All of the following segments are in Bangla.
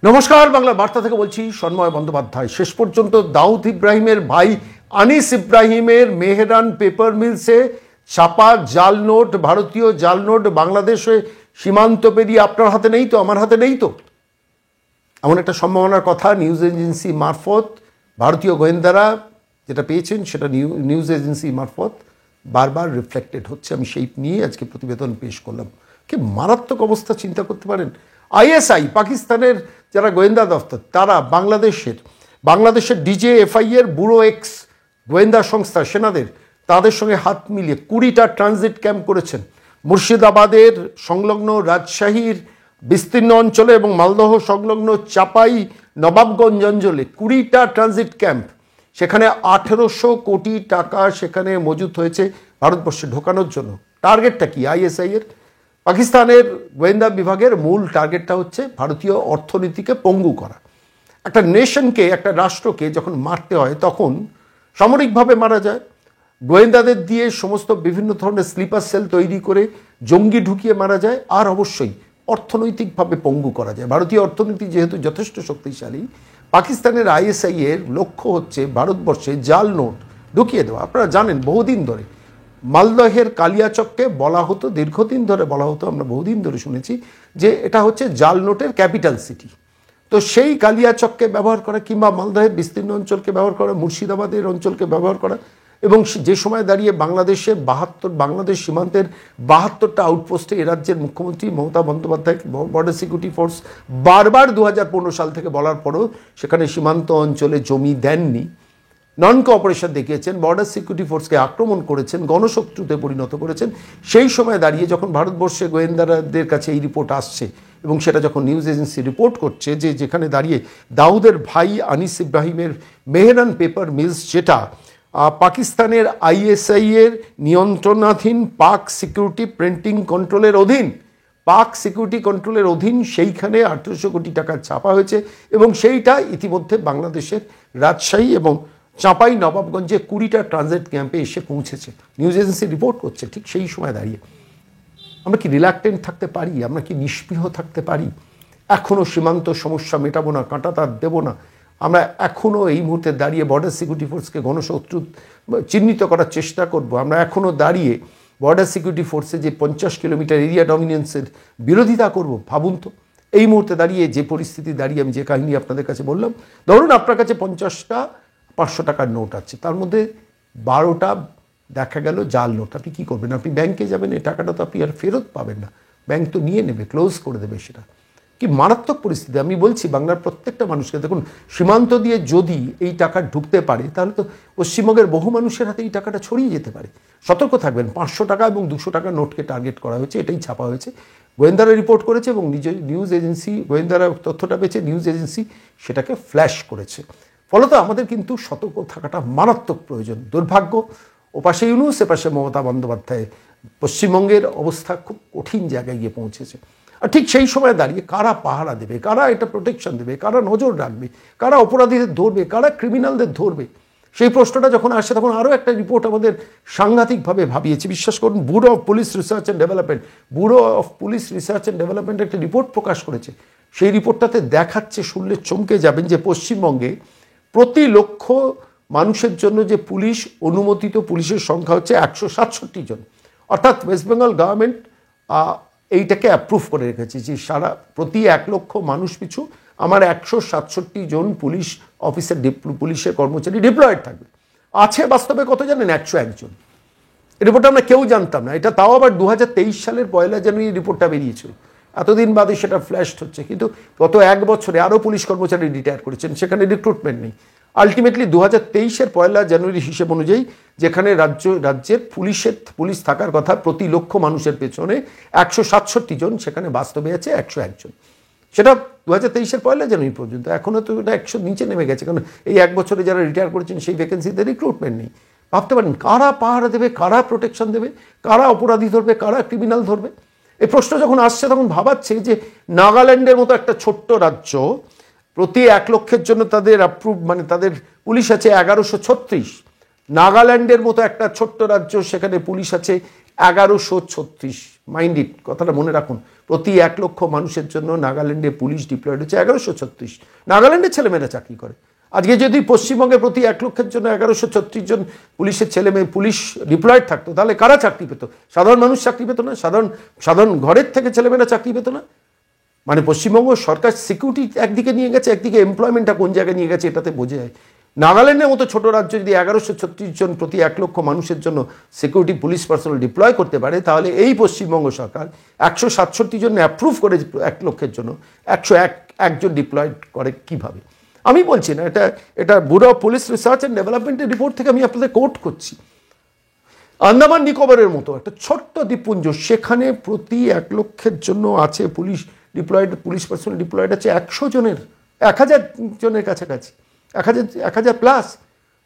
নমস্কার, বাংলা বার্তা থেকে বলছি সন্ময় বন্দ্যোপাধ্যায়। শেষ পর্যন্ত দাউদ ইব্রাহিমের ভাই আনিস ইব্রাহিমের মেহরান পেপার মিলসে ছাপা জাল নোট, ভারতীয় জাল নোট বাংলাদেশে সীমান্ত পেরিয়ে আপনার হাতে নেই তো, আমার হাতে নেই তো, এমন একটা সম্ভাবনার কথা নিউজ এজেন্সি মারফত ভারতীয় গোয়েন্দারা যেটা পেয়েছেন সেটা নিউজ এজেন্সি মারফত বারবার রিফ্লেক্টেড হচ্ছে। আমি সেই নিয়ে আজকে প্রতিবেদন পেশ করলাম। কি মারাত্মক অবস্থা, চিন্তা করতে পারেন। আইএসআই, পাকিস্তানের যারা গোয়েন্দা দফতর, তারা বাংলাদেশের ডিজেএফআই এর ব্যুরো এক্স গোয়েন্দা সংস্থা সেনাদের তাদের সঙ্গে হাত মিলিয়ে 20টা ট্রানজিট ক্যাম্প করেছেন। মুর্শিদাবাদের সংলগ্ন রাজশাহীর বিস্তীর্ণ অঞ্চলে এবং মালদহ সংলগ্ন চাপাই নবাবগঞ্জ অঞ্চলে 20টা ট্রানজিট ক্যাম্প, সেখানে 1800 কোটি টাকা সেখানে মজুত হয়েছে ভারতবর্ষে ঢোকানোর জন্য। টার্গেটটা কি আইএসআই এর? পাকিস্তানের গোয়েন্দা বিভাগের মূল টার্গেটটা হচ্ছে ভারতীয় অর্থনীতিকে পঙ্গু করা। একটা নেশনকে, একটা রাষ্ট্রকে যখন মারতে হয় তখন সামরিকভাবে মারা যায়, গোয়েন্দাদের দিয়ে সমস্ত বিভিন্ন ধরনের স্লিপার সেল তৈরি করে জঙ্গি ঢুকিয়ে মারা যায়, আর অবশ্যই অর্থনৈতিকভাবে পঙ্গু করা যায়। ভারতীয় অর্থনীতি যেহেতু যথেষ্ট শক্তিশালী, পাকিস্তানের আইএসআই এর লক্ষ্য হচ্ছে ভারতবর্ষে জাল নোট ঢুকিয়ে দেওয়া। আপনারা জানেন বহুদিন ধরে মালদহের কালিয়াচককে বলা হতো, দীর্ঘদিন ধরে বলা হতো, আমরা বহুদিন ধরে শুনেছি যে এটা হচ্ছে জাল নোটের ক্যাপিটাল সিটি। তো সেই কালিয়াচককে ব্যবহার করা কিংবা মালদহের বিস্তীর্ণ অঞ্চলকে ব্যবহার করা, মুর্শিদাবাদের অঞ্চলকে ব্যবহার করা, এবং যে সময় দাঁড়িয়ে বাংলাদেশ সীমান্তের 72টা আউটপোস্টে এ রাজ্যের মুখ্যমন্ত্রী Mamata Bandyopadhyay border security force বারবার 2015 সাল থেকে বলার পরও সেখানে সীমান্ত অঞ্চলে জমি দেননি, নন কোঅপারেশন দেখিয়েছেন, বর্ডার সিকিউরিটি ফোর্সকে আক্রমণ করেছেন, গণশত্রুতে পরিণত করেছেন। সেই সময় দাঁড়িয়ে যখন ভারতবর্ষে গোয়েন্দাদের কাছে এই রিপোর্ট আসছে এবং সেটা যখন নিউজ এজেন্সি রিপোর্ট করছে যে যেখানে দাঁড়িয়ে দাউদের ভাই আনিস ইব্রাহিমের মেহরান পেপার মিলস, যেটা পাকিস্তানের আইএসআই এর নিয়ন্ত্রণাধীন পাক সিকিউরিটি প্রিন্টিং কন্ট্রোলের অধীন, সেইখানে 1800 কোটি টাকা ছাপা হয়েছে এবং সেইটা ইতিমধ্যে বাংলাদেশের রাজশাহী এবং চাঁপাই নবাবগঞ্জে 20টা ট্রানজিট ক্যাম্পে এসে পৌঁছেছে। নিউজ এজেন্সি রিপোর্ট করছে ঠিক সেই সময় দাঁড়িয়ে। আমরা কি রিল্যাক্টেন্ট থাকতে পারি? আমরা কি নিষ্পৃহ থাকতে পারি? এখনও সীমান্ত সমস্যা মেটাবো না, কাঁটাতার দেবো না? আমরা এখনও এই মুহূর্তে দাঁড়িয়ে বর্ডার সিকিউরিটি ফোর্সকে গণশত্রু চিহ্নিত করার চেষ্টা করব? আমরা এখনও দাঁড়িয়ে বর্ডার সিকিউরিটি ফোর্সে যে 50 কিলোমিটার এরিয়া ডমিনেন্সের বিরোধিতা করব? ভাবুন তো, এই মুহূর্তে দাঁড়িয়ে যে পরিস্থিতি দাঁড়িয়ে, আমি যে কাহিনী আপনাদের কাছে বললাম, ধরুন আপনার কাছে 50টা 500 টাকার নোট আছে, তার মধ্যে 12টা দেখা গেল জাল নোট। আপনি কী করবেন? আপনি ব্যাংকে যাবেন, এই টাকাটা তো আপনি আর ফেরত পাবেন না, ব্যাংক তো নিয়ে নেবে, ক্লোজ করে দেবে। সেটা কি মারাত্মক পরিস্থিতি। আমি বলছি বাংলার প্রত্যেকটা মানুষকে, দেখুন সীমান্ত দিয়ে যদি এই টাকা ঢুকতে পারে তাহলে তো পশ্চিমবঙ্গের বহু মানুষের হাতে এই টাকাটা ছড়িয়ে যেতে পারে। সতর্ক থাকবেন। 500 টাকা এবং 200 টাকার নোটকে টার্গেট করা হয়েছে, এটাই ছাপা হয়েছে। গোয়েন্দারা রিপোর্ট করেছে এবং নিউজ এজেন্সি, গোয়েন্দারা তথ্যটা পেয়েছে, নিউজ এজেন্সি সেটাকে ফ্ল্যাশ করেছে। ফলত আমাদের কিন্তু সতর্ক থাকাটা মারাত্মক প্রয়োজন। দুর্ভাগ্য, ওপাশে ইউনূস, এপাশে মমতা বন্দ্যোপাধ্যায়, পশ্চিমবঙ্গের অবস্থা খুব কঠিন জায়গায় গিয়ে পৌঁছেছে। আর ঠিক সেই সময় দাঁড়িয়ে কারা পাহারা দেবে, কারা এটা প্রোটেকশন দেবে, কারা নজর রাখবে, কারা অপরাধীদের ধরবে, কারা ক্রিমিনালদের ধরবে, সেই প্রশ্নটা যখন আসে তখন আরও একটা রিপোর্ট আমাদের সাংঘাতিকভাবে ভাবিয়েছে। বিশ্বাস করুন, bureau of police research and development একটা রিপোর্ট প্রকাশ করেছে। সেই রিপোর্টটাতে দেখাচ্ছে, শুনলে চমকে যাবেন, যে পশ্চিমবঙ্গে প্রতি লক্ষ মানুষের জন্য যে পুলিশ অনুমোদিত পুলিশের সংখ্যা হচ্ছে 167 জন। অর্থাৎ ওয়েস্ট বেঙ্গল গভর্নমেন্ট এইটাকে অ্যাপ্রুভ করে রেখেছে যে প্রতি 1 লক্ষ মানুষ পিছু আমার 167 জন পুলিশ অফিসার, পুলিশের কর্মচারী ডিপ্লয়েড থাকবে। আছে বাস্তবে কত জানেন? 101 জন। এই রিপোর্টটা আমরা কেউ জানতাম না। এটা তাও আবার 2023 সালের 1 জানুয়ারি রিপোর্টটা বেরিয়েছিল। এতদিন বাদে সেটা ফ্ল্যাশড হচ্ছে। কিন্তু গত 1 বছরে আরও পুলিশ কর্মচারী রিটায়ার করেছেন, সেখানে রিক্রুটমেন্ট নেই। আলটিমেটলি 2023-এর 1 জানুয়ারি হিসেব অনুযায়ী যেখানে রাজ্যের পুলিশ থাকার কথা প্রতি লক্ষ মানুষের পেছনে 167 জন, সেখানে বাস্তবে আছে 101 জন। সেটা 2023-এর 1 জানুয়ারি পর্যন্ত। এখনও তো এটা 100 নিচে নেমে গেছে, কারণ এই 1 বছরে যারা রিটায়ার করেছেন সেই ভ্যাকেন্সিতে রিক্রুটমেন্ট নেই। ভাবতে পারেন কারা পাহারা দেবে, কারা প্রোটেকশন দেবে, কারা অপরাধী ধরবে, কারা ক্রিমিনাল ধরবে? এই প্রশ্ন যখন আসছে তখন ভাবাচ্ছে যে নাগাল্যান্ডের মতো একটা ছোট্ট রাজ্য, প্রতি 1 লক্ষের জন্য তাদের তাদের পুলিশ আছে 1136। নাগাল্যান্ডের মতো একটা ছোট্ট রাজ্য, সেখানে পুলিশ আছে 1136। মাইন্ড ইট, কথাটা মনে রাখুন। প্রতি 1 লক্ষ মানুষের জন্য নাগাল্যান্ডে পুলিশ ডিপ্লয়েড হচ্ছে 1136। নাগাল্যান্ডের ছেলেমেয়েরা চাকরি করে। আজকে যদি পশ্চিমবঙ্গে প্রতি 1 লক্ষের জন্য 1136 জন পুলিশের ছেলেমেয়ে পুলিশ ডিপ্লয়েড থাকতো, তাহলে কারা চাকরি পেত? সাধারণ মানুষ চাকরি পেত না? সাধারণ ঘরের থেকে ছেলেমেয়েরা চাকরি পেত না? মানে পশ্চিমবঙ্গ সরকার সিকিউরিটি একদিকে নিয়ে গেছে, একদিকে এমপ্লয়মেন্টটা কোন জায়গায় নিয়ে গেছে এটাতে বোঝা যায়। নাগাল্যান্ডের মতো ছোট রাজ্য যদি 1136 জন প্রতি 1 লক্ষ মানুষের জন্য সিকিউরিটি পুলিশ পার্সোনাল ডিপ্লয় করতে পারে, তাহলে এই পশ্চিমবঙ্গ সরকার 167 জন অ্যাপ্রুভ করে 1 লক্ষের জন্য 101 জন ডিপ্লয়েড করে কিভাবে? আমি বলছি না, এটা bureau of police research and ডেভেলপমেন্টের রিপোর্ট থেকে আমি আপনাদের কোট করছি। আন্দামান নিকোবরের মতো একটা ছোট্ট দ্বীপপুঞ্জ, সেখানে প্রতি 1 লক্ষের জন্য আছে police diploid, police personnel diploid আছে 100 জনের, 1000 জনের কাছাকাছি, 1000 প্লাস।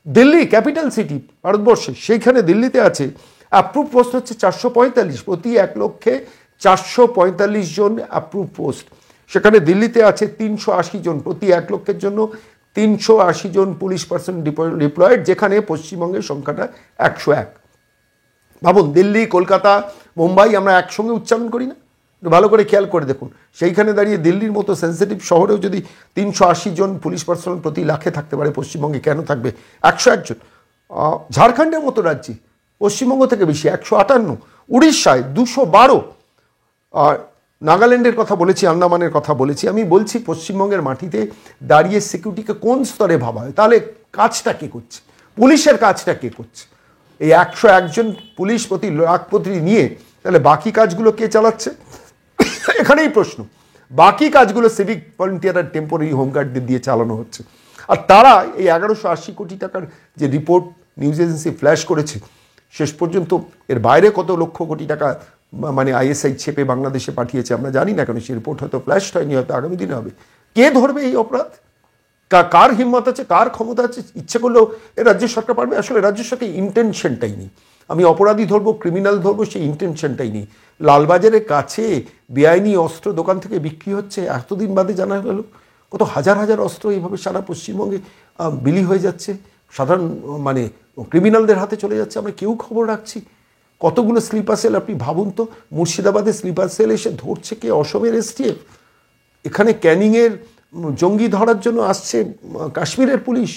দিল্লি ক্যাপিটাল সিটি ভারতবর্ষে, সেইখানে দিল্লিতে আছে অ্যাপ্রুভ পোস্ট হচ্ছে 445, প্রতি 1 লক্ষে 445 জন অ্যাপ্রুভ পোস্ট। সেখানে দিল্লিতে আছে 380 জন, প্রতি 1 লক্ষের জন্য 380 জন পুলিশ পার্সন ডিপ্লয়েড, যেখানে পশ্চিমবঙ্গের সংখ্যাটা 101। ভাবুন, দিল্লি, কলকাতা, মুম্বাই আমরা একসঙ্গে উচ্চারণ করি না? ভালো করে খেয়াল করে দেখুন, সেইখানে দাঁড়িয়ে দিল্লির মতো সেন্সিটিভ শহরেও যদি 380 জন পুলিশ পার্সোনাল প্রতি লাখে থাকতে পারে, পশ্চিমবঙ্গে কেন থাকবে 101 জন? ঝাড়খণ্ডের মতো রাজ্যে পশ্চিমবঙ্গ থেকে বেশি 158, উড়িষ্যায় 212। নাগাল্যান্ডের কথা বলেছি, আন্দামানের কথা বলেছি। আমি বলছি পশ্চিমবঙ্গের মাটিতে দাঁড়িয়ে সিকিউরিটিকে কোন স্তরে ভাবা হয়? তাহলে কাজটা কে করছে? পুলিশের কাজটা কে করছে? এই 101 জন পুলিশ প্রতি লাখপতি নিয়ে তাহলে বাকি কাজগুলো কে চালাচ্ছে? এখানেই প্রশ্ন। বাকি কাজগুলো সিভিক ভলেন্টিয়ার আর টেম্পোরারি হোমগার্ডদের দিয়ে চালানো হচ্ছে। আর তারা এই 1180 কোটি টাকার যে রিপোর্ট নিউজ এজেন্সি ফ্ল্যাশ করেছে, শেষ পর্যন্ত এর বাইরে কত লক্ষ কোটি টাকা মানে আইএসআই ছেপে বাংলাদেশে পাঠিয়েছে আমরা জানি না, কেন সেই রিপোর্ট হয়তো ফ্ল্যাশ হয়নি, হয়তো আগামী দিনে হবে। কে ধরবে এই অপরাধ? কার হিম্মত আছে, কার ক্ষমতা আছে? ইচ্ছে করলেও এ রাজ্য সরকার পারবে? আসলে রাজ্য সরকার ইন্টেনশনটাই নেই। আমি অপরাধী ধরবো, ক্রিমিনাল ধরবো, সেই ইন্টেনশনটাই নেই। লালবাজারের কাছে বেআইনি অস্ত্র দোকান থেকে বিক্রি হচ্ছে, এতদিন বাদে জানা গেল কত হাজার হাজার অস্ত্র এইভাবে সারা পশ্চিমবঙ্গে বিলি হয়ে যাচ্ছে, সাধারণ মানে ক্রিমিনালদের হাতে চলে যাচ্ছে, আমরা কেউ খবর রাখছি। কতগুলো স্লিপার সেল, আপনি ভাবুন তো, মুর্শিদাবাদে স্লিপার সেল এসে ধরছে কে? অসমের এসটিএফ। এখানে ক্যানিংয়ের জঙ্গি ধরার জন্য আসছে কাশ্মীরের পুলিশ।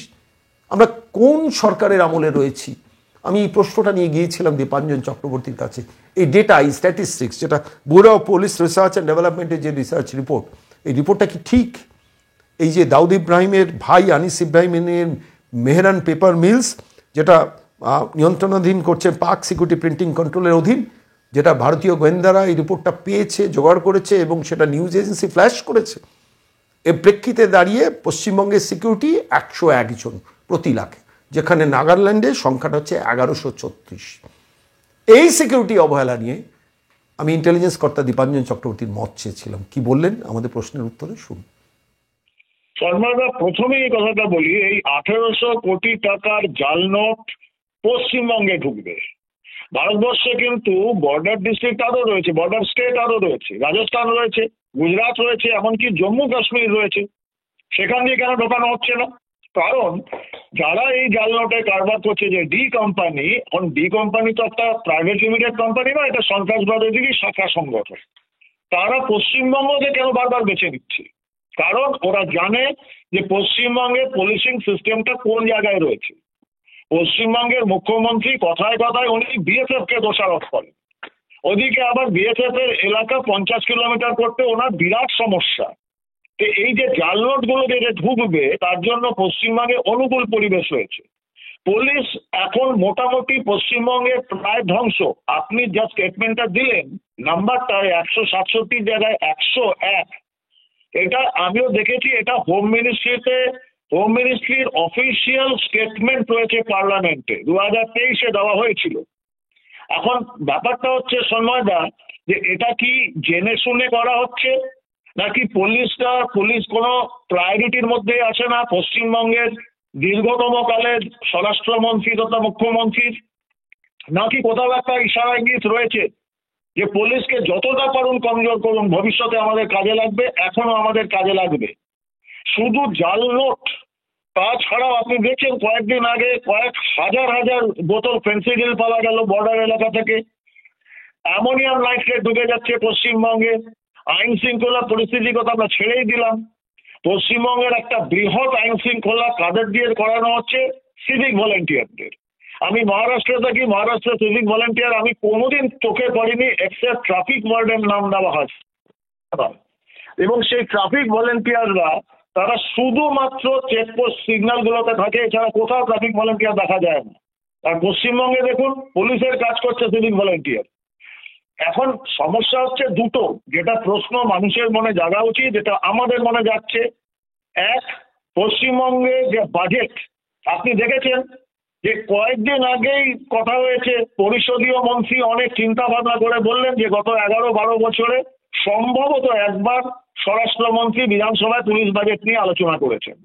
আমরা কোন সরকারের আমলে রয়েছি? আমি এই প্রশ্নটা নিয়ে গিয়েছিলাম দীপাঞ্জন চক্রবর্তীর কাছে। এই ডেটা, এই স্ট্যাটিস্টিক্স, যেটা bureau of police research and ডেভেলপমেন্টের যে রিসার্চ রিপোর্ট, এই রিপোর্টটা কি ঠিক? এই যে দাউদ ইব্রাহিমের ভাই আনিস ইব্রাহিমের মেহরান পেপার মিলস, যেটা নিয়ন্ত্রণাধীন করছে পাক সিকিউরিটি প্রিন্টিং কন্ট্রোলের অধীন, যেটা ভারতীয় গোয়েন্দারা এই রিপোর্টটা পেয়েছে, জোগাড় করেছে এবং সেটা নিউজ এজেন্সি ফ্ল্যাশ করেছে, এর প্রেক্ষিতে দাঁড়িয়ে পশ্চিমবঙ্গের সিকিউরিটি 101 জন প্রতি লাখে, যেখানে নাগাল্যান্ডের সংখ্যাটা হচ্ছে 1136। এই সিকিউরিটি অবহেলা নিয়ে আমি ইন্টেলিজেন্স কর্তা দীপাঞ্জন চক্রবর্তীর মত চেয়েছিলাম। কি বললেন আমাদের প্রশ্নের উত্তরে শুনুন। শর্মাদা, প্রথমে এই কথাটা বলি, এই 1800 কোটি টাকার জাল নোট পশ্চিমবঙ্গে ঢুকবে। ভারতবর্ষে কিন্তু বর্ডার ডিস্ট্রিক্ট আরো রয়েছে, বর্ডার স্টেট আরো রয়েছে, রাজস্থান রয়েছে, গুজরাট রয়েছে, এমনকি জম্মু কাশ্মীর রয়েছে। সেখান দিয়ে কেন ঢোকানো হচ্ছে না? কারণ যারা এই জাল নোটে কারবার করছে, যে ডি কোম্পানি, এখন ডি কোম্পানি তো একটা প্রাইভেট লিমিটেড কোম্পানি না, এটা সন্ত্রাসবাদেরই শাখা সংগঠন। তারা পশ্চিমবঙ্গকে কেন বারবার বেছে নিচ্ছে? কারণ ওরা জানে যে পশ্চিমবঙ্গের পুলিশিং সিস্টেমটা কোন জায়গায় রয়েছে। পশ্চিমবঙ্গের মুখ্যমন্ত্রী কথায় কথায় উনি বিএসএফ কে দোষারোপ করেন, ওদিকে আবার বিএসএফ এর এলাকা 50 কিলোমিটার করতে ওনার বিরাট সমস্যা। তো এই যে জাল নোট গুলো যে ঢুকবে, তার জন্য পশ্চিমবঙ্গে অনুকূল পরিবেশ হয়েছে। পুলিশ এখন মোটামুটি পশ্চিমবঙ্গের প্রায় ধ্বংস। আপনি যা স্টেটমেন্টটা দিলেন, নাম্বারটা 167 জায়গায় 101, এটা আমিও দেখেছি। এটা হোম মিনিস্ট্রির অফিসিয়াল স্টেটমেন্ট রয়েছে পার্লামেন্টে, 2023-এ দেওয়া হয়েছিল। এখন ব্যাপারটা হচ্ছে সন্ময়দা, যে এটা কি জেনে শুনে করা হচ্ছে, নাকি পুলিশ কোনো প্রায়োরিটির মধ্যে আসে না পশ্চিমবঙ্গের দীর্ঘতম কালের স্বরাষ্ট্রমন্ত্রী তথা মুখ্যমন্ত্রীর, নাকি কোথাও একটা ইশারা ইঙ্গিত রয়েছে যে পুলিশকে যতটা পারুন কমজোর করুন, ভবিষ্যতে আমাদের কাজে লাগবে, এখনো আমাদের কাজে লাগবে। শুধু জাল নোট, তাছাড়াও আপনি দেখছেন কয়েকদিন আগে কয়েক হাজার হাজার বোতল ফেন্সিডিল পাওয়া গেল বর্ডার এলাকা থেকে। অ্যামোনিয়াম নাইট্রেট ঢুকে যাচ্ছে পশ্চিমবঙ্গে। আইন শৃঙ্খলা পরিস্থিতির কথা আমরা ছেড়েই দিলাম। পশ্চিমবঙ্গের একটা বৃহৎ আইন শৃঙ্খলা কাদের দিয়ে করানো হচ্ছে? সিভিক ভলেন্টিয়ারদের। আমি মহারাষ্ট্রে থাকি, মহারাষ্ট্রের সিভিক ভলেন্টিয়ার আমি কোনোদিন চোখে পড়িনি এক্সেপ্ট ট্রাফিক ওয়ার্ডের নাম দেওয়া হয়। এবং সেই ট্রাফিক ভলেন্টিয়াররা তারা শুধুমাত্র চেকপোস্ট সিগন্যাল গুলোতে থাকে, এছাড়া কোথাও ট্রাফিক ভলেন্টিয়ার দেখা যায় না। আর পশ্চিমবঙ্গে দেখুন পুলিশের কাজ করছে সিভিক ভলেন্টিয়ার। এখন সমস্যা হচ্ছে দুটো, যেটা প্রশ্ন মানুষের মনে জাগা উচিত, যেটা আমাদের মনে যাচ্ছে। এক, পশ্চিমবঙ্গে যে বাজেট আপনি দেখেছেন যে কয়েকদিন আগেই কথা হয়েছে, পরিষদীয় মন্ত্রী অনেক চিন্তা ভাবনা করে বললেন যে গত 11-12 বছরে সম্ভবত একবার স্বরাষ্ট্রমন্ত্রী বিধানসভায় পুলিশ বাজেট নিয়ে আলোচনা করেছেন।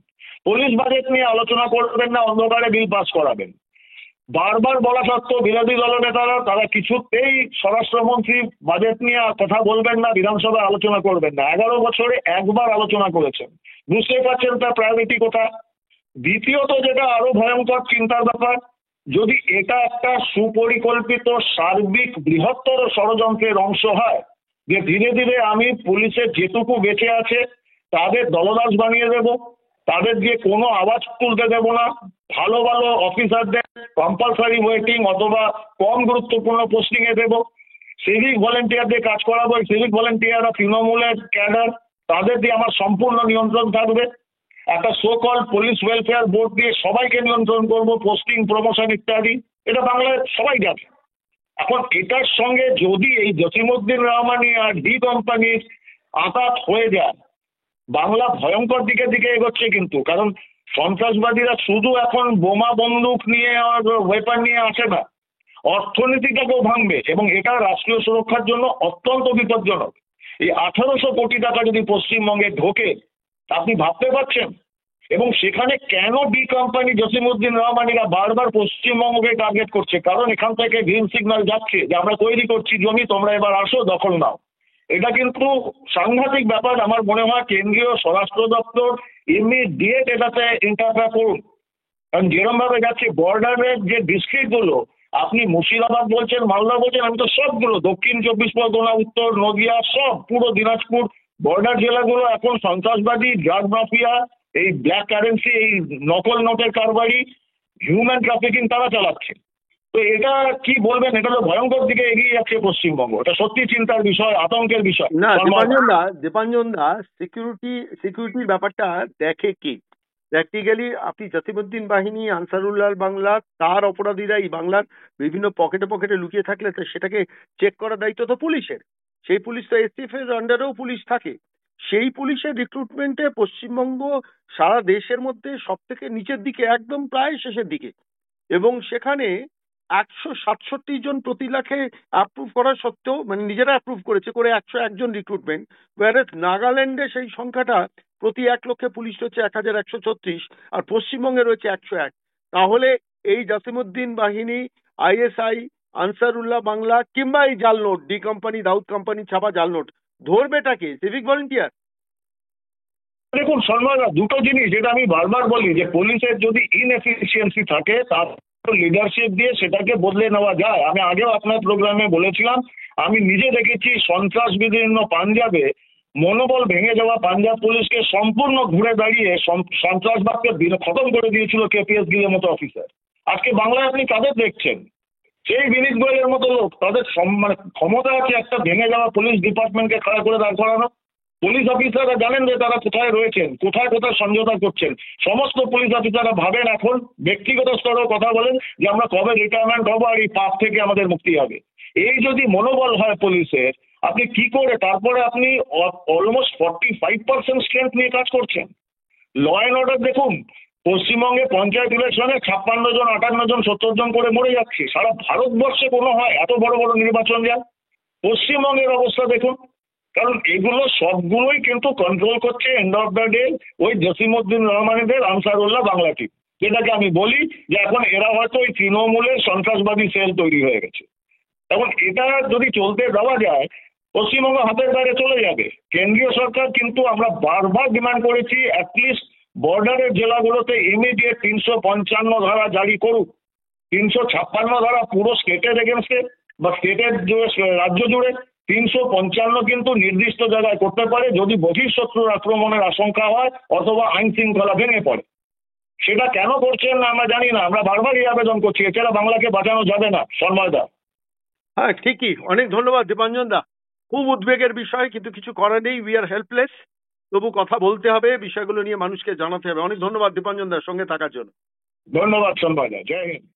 পুলিশ বাজেট নিয়ে আলোচনা করবেন না, অন্ধকারে বিল পাস করাবেন। বারবার বলা সত্ত্বেও বিরোধী দলনেতারা তারা কিছুতেই স্বরাষ্ট্রমন্ত্রী বাজেট নিয়ে কথা বলবেন না, বিধানসভায় আলোচনা করবেন না। 11 বছরে একবার আলোচনা করেছেন। বুঝতেই পারছেন তার প্রায়োরিটি কোথায়। দ্বিতীয়ত, যেটা আরো ভয়ঙ্কর চিন্তার ব্যাপার, যদি এটা একটা সুপরিকল্পিত সার্বিক বৃহত্তর ষড়যন্ত্রের অংশ হয় যে ধীরে ধীরে আমি পুলিশের যেটুকু বেঁচে আছে তাদের দলদাস বানিয়ে দেব, তাদের দিয়ে কোনো আওয়াজ তুলতে দেব না, ভালো ভালো অফিসারদের কম্পালসারি ওয়েটিং অথবা কম গুরুত্বপূর্ণ পোস্টিং এ দেব, সিভিক ভলেন্টিয়ারদের কাজ করাবো, সিভিক ভলেন্টিয়াররা তৃণমূলের ক্যাডার, তাদের দিয়ে আমার সম্পূর্ণ নিয়ন্ত্রণ থাকবে, একটা so call police welfare board দিয়ে সবাইকে নিয়ন্ত্রণ করব, পোস্টিং প্রমোশন ইত্যাদি। এটা বাংলায় সবাই জানে। এখন এটার সঙ্গে যদি এই জসিমউদ্দিন রহমানি আর ডি কোম্পানির আঘাত হয়ে যায়, বাংলা ভয়ঙ্কর দিকে দিকে এগোচ্ছে। কিন্তু কারণ সন্ত্রাসবাদীরা শুধু এখন বোমা বন্দুক নিয়ে আর ওয়েপন নিয়ে আসে না, অর্থনীতিটাকেও ভাঙবে এবং এটা রাষ্ট্রীয় সুরক্ষার জন্য অত্যন্ত বিপজ্জনক। এই 1800 কোটি টাকা যদি পশ্চিমবঙ্গে ঢোকে, আপনি ভাবতে পারছেন? এবং সেখানে কেন ডি কোম্পানি জসিমউদ্দিন রহমানিরা বারবার পশ্চিমবঙ্গকে টার্গেট করছে? কারণ এখান থেকে গ্রিন সিগন্যাল যাচ্ছে যে আমরা তৈরি করছি জমি, তোমরা এবার আসো, দখল নাও। এটা কিন্তু সাংঘাতিক ব্যাপার। আমার মনে হয় কেন্দ্রীয় স্বরাষ্ট্র দপ্তর ইমিডিয়েট এটাতে ইন্টারফেয়ার করুন। কারণ যেরকম ভাবে যাচ্ছে বর্ডারের যে ডিস্ট্রিক্ট গুলো, আপনি মুর্শিদাবাদ বলছেন, মালদা বলছেন, আমি তো সবগুলো, দক্ষিণ 24 পরগনা, উত্তর নদিয়া, সব পুরো দিনাজপুর বর্ডার জেলাগুলো এখন সন্ত্রাসবাদী, ড্রাগ মাফিয়া, এই ব্ল্যাক কারেন্সি, এই নকল নোটের কারবারি, হিউম্যান ট্রাফিকিং তারা চালাচ্ছে। তো এটা কি বলবেন? এটা তো ভয়ঙ্কর দিকে এগিয়ে যাচ্ছে পশ্চিমবঙ্গ। এটা সত্যি চিন্তার বিষয়, আতঙ্কের বিষয়। না, দীপাঞ্জন দা সিকিউরিটির ব্যাপারটা দেখে কি? প্র্যাকটিক্যালি আপনি জসিমউদ্দিন বাহিনী, আনসারুল্লাহ বাংলা, তার অপরাধীরা এই বাংলার বিভিন্ন পকেটে পকেটে লুকিয়ে থাকলে তো সেটাকে চেক করার দায়িত্ব তো পুলিশের। সেই পুলিশ তো এসটিএফ এর আন্ডারেও পুলিশ থাকে। সেই পুলিশের রিক্রুটমেন্টে পশ্চিমবঙ্গ সারা দেশের মধ্যে সব থেকে নিচের দিকে, একদম প্রায় শেষের দিকে। এবং সেখানে 167 জন প্রতি লাখে অ্যাপ্রুভ করা সত্ত্বেও, মানে নিজেরা অ্যাপ্রুভ করেছে করে 101 জন রিক্রুটমেন্ট, ওয়ারেস নাগাল্যান্ডে সেই সংখ্যাটা প্রতি 1 লক্ষে পুলিশ রয়েছে 1136, আর পশ্চিমবঙ্গে রয়েছে 101। তাহলে এই জসিমউদ্দিন বাহিনী, আইএসআই, আনসারুল্লাহ বাংলা কিংবা এই জাল নোট, ডি কোম্পানি, দাউদ কোম্পানি ছাপা জাল নোট ধরবেটাকে? Civic volunteer. দেখুন সন্ময়দা, দুটো জিনিস যেটা আমি বারবার বলি, যে পুলিশের যদি ইনএফিসিয়েন্সি থাকে তার লিডারশিপ দিয়ে সেটাকে বদলে নেওয়া যায়। আমি আগেও আপনার প্রোগ্রামে বলেছিলাম, আমি নিজে দেখেছি সন্ত্রাস বিদীর্ণ পাঞ্জাবে মনোবল ভেঙে যাওয়া পাঞ্জাব পুলিশকে সম্পূর্ণ ঘুরে দাঁড়িয়ে সন্ত্রাসবাদকে খতম করে দিয়েছিল কেপিএস গিলের মতো অফিসার। আজকে বাংলায় আপনি কাদের দেখছেন? সেই বিনীত গোয়েলের মতো লোক। তাদের মানে ক্ষমতা আছে একটা ভেঙে যাওয়া পুলিশ ডিপার্টমেন্টকে খাড়া করে দাঁড় করানো। পুলিশ অফিসাররা জানেন যে তারা কোথায় রয়েছেন, কোথায় কোথায় সমঝোতা করছেন। সমস্ত পুলিশ অফিসাররা ভাবেন, এখন ব্যক্তিগত স্তরেও কথা বলেন যে আমরা কবে রিটায়ারমেন্ট হবো আর এই পাপ থেকে আমাদের মুক্তি হবে। এই যদি মনোবল হয় পুলিশের, আপনি কি করে তারপরে আপনি অলমোস্ট 45% স্ট্রেংথ নিয়ে কাজ করছেন। ল অ্যান্ড অর্ডার দেখুন, পশ্চিমবঙ্গে পঞ্চায়েত ইলেকশনে 56 জন, 58 জন, 70 জন করে মরে যাচ্ছে। সারা ভারতবর্ষে কোনো হয় এত বড় বড় নির্বাচন যায়? পশ্চিমবঙ্গের অবস্থা দেখুন। কারণ এগুলো সবগুলোই কিন্তু কন্ট্রোল করছে এন্ড অফ দ্য ডে ওই জসিমউদ্দিন রহমানিদের আনসারুল্লাহ বাংলা টিম, যেটাকে আমি বলি যে এখন এরা হয়তো ওই তৃণমূলের সন্ত্রাসবাদী সেল তৈরি হয়ে গেছে। এখন এটা যদি চলতে দেওয়া যায়, পশ্চিমবঙ্গ হাতের বাইরে চলে যাবে। কেন্দ্রীয় সরকার কিন্তু, আমরা বারবার ডিমান্ড করেছি, অ্যাটলিস্ট বর্ডারের জেলাগুলোতে ইমিডিয়েট 355 ধারা জারি করুক। 356 ধারা পুরো স্টেটের এগেনস্টে বা স্টেটের রাজ্য জুড়ে, 355 কিন্তু নির্দিষ্ট জায়গায় করতে পারে যদি বহিঃশত্রুর আক্রমণের আশঙ্কা হয় অথবা আইন শৃঙ্খলা ভেঙে পড়ে। সেটা কেন করছেন না আমরা জানি না, আমরা বারবারই আবেদন করছি, এছাড়া বাংলাকে বাঁচানো যাবে না। সন্ময়দা, হ্যাঁ ঠিকই, অনেক ধন্যবাদ দীপাঞ্জন দা। খুব উদ্বেগের বিষয়, কিন্তু কিছু করার নেই, উই আর হেল্পলেস। তবু কথা বলতে হবে, বিষয়গুলো নিয়ে মানুষকে জানাতে হবে। অনেক ধন্যবাদ দীপাঞ্জন দার সঙ্গে থাকার জন্য। ধন্যবাদ সন্ময়দা, জয় হিন্দ।